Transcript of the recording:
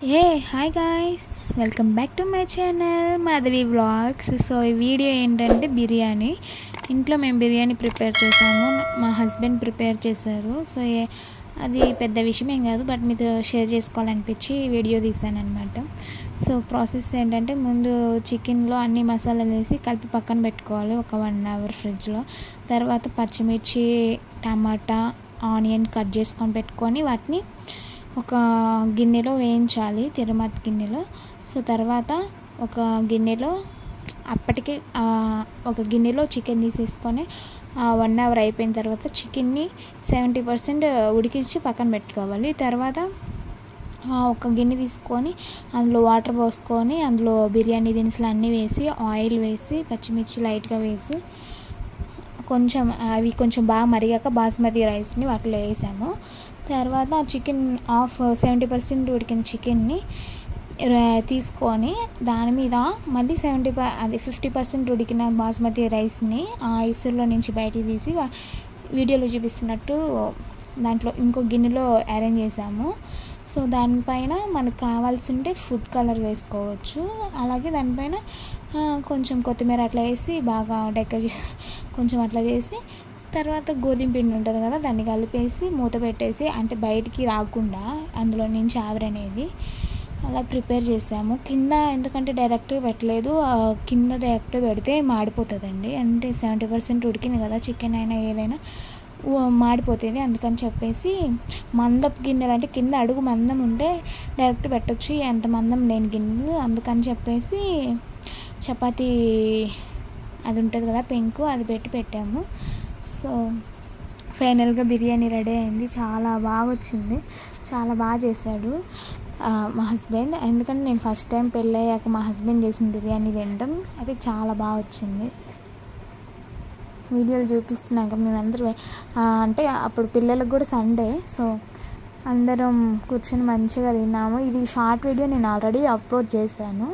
Hi guys, welcome back to my channel Madhavi vlogs. So ఈ video ఏంటంటే బిర్యానీ. ఇంట్లో మేము బిర్యానీ ప్రిపేర్ చేసాము, మా హస్బెండ్ ప్రిపేర్ చేశారు. సో అది పెద్ద విషయం ఏం కాదు, బట్ మీతో షేర్ చేసుకోవాలనిపించి వీడియో తీసాను అనమాట. సో ప్రాసెస్ ఏంటంటే, ముందు చికెన్లో అన్ని మసాలాలు వేసి కలిపి పక్కన పెట్టుకోవాలి ఒక 1 hour ఫ్రిడ్జ్లో. తర్వాత పచ్చిమిర్చి, టమాటా, ఆనియన్ కట్ చేసుకొని పెట్టుకొని వాటిని ఒక గిన్నెలో వేయించాలి, తిరుమతి గిన్నెలో. సో తర్వాత ఒక గిన్నెలో అప్పటికి ఒక గిన్నెలో చికెన్ తీసేసుకొని 1 hour అయిపోయిన తర్వాత చికెన్ని 70% ఉడికించి పక్కన పెట్టుకోవాలి. తర్వాత ఒక గిన్నె తీసుకొని అందులో వాటర్ పోసుకొని అందులో బిర్యానీ దినుసులు అన్నీ వేసి, ఆయిల్ వేసి, పచ్చిమిర్చి లైట్గా వేసి, అవి కొంచెం బాగా మరిగాక బాస్మతి రైస్ని వాటిలో వేసాము. తర్వాత చికెన్ 70% ఉడికిన చికెన్ని తీసుకొని దాని మీద మళ్ళీ 50% ఉడికిన బాస్మతి రైస్ని ఆ ఇసురులో నుంచి బయటికి తీసి వీడియోలో చూపిస్తున్నట్టు దాంట్లో ఇంకో గిన్నెలో అరేంజ్ చేసాము. సో దానిపైన మనకు కావాల్సి ఉంటే ఫుడ్ కలర్ వేసుకోవచ్చు. అలాగే దానిపైన కొంచెం కొత్తిమీర అట్లా వేసి బాగా డెకరేట్ కొంచెం అట్లా చేసి, తర్వాత గోధుమ పిండి ఉంటుంది కదా, దాన్ని కలిపేసి మూత పెట్టేసి, అంటే బయటికి రాకుండా అందులో నుంచి ఆవిరి అనేది అలా ప్రిపేర్ చేసాము. కింద ఎందుకంటే డైరెక్ట్గా పెట్టలేదు, కింద డైరెక్ట్గా పెడితే మాడిపోతుందండి. అంటే 70% ఉడికింది కదా, చికెన్ అయినా ఏదైనా మాడిపోతుంది. అందుకని చెప్పేసి మందపు గిన్నెలు, అంటే కింద అడుగు మందం ఉంటే డైరెక్ట్ పెట్టచ్చు, ఎంత మందం లేని గిన్నెలు. అందుకని చెప్పేసి చపాతీ అది ఉంటుంది కదా పెంకు, అది పెట్టాము. సో ఫైనల్గా బిర్యానీ రెడీ అయింది. చాలా బాగా వచ్చింది, చాలా బాగా చేశాడు మా హస్బెండ్. ఎందుకంటే నేను ఫస్ట్ టైం పెళ్ళయ్యాక మా హస్బెండ్ చేసిన బిర్యానీ తినడం, అది చాలా బాగా వచ్చింది. వీడియోలు చూపిస్తున్నాక మేమందరం అంటే అప్పుడు పిల్లలకు కూడా సండే, సో అందరం కూర్చొని మంచిగా తిన్నాము. ఇది షార్ట్ వీడియో నేను ఆల్రెడీ అప్లోడ్ చేశాను.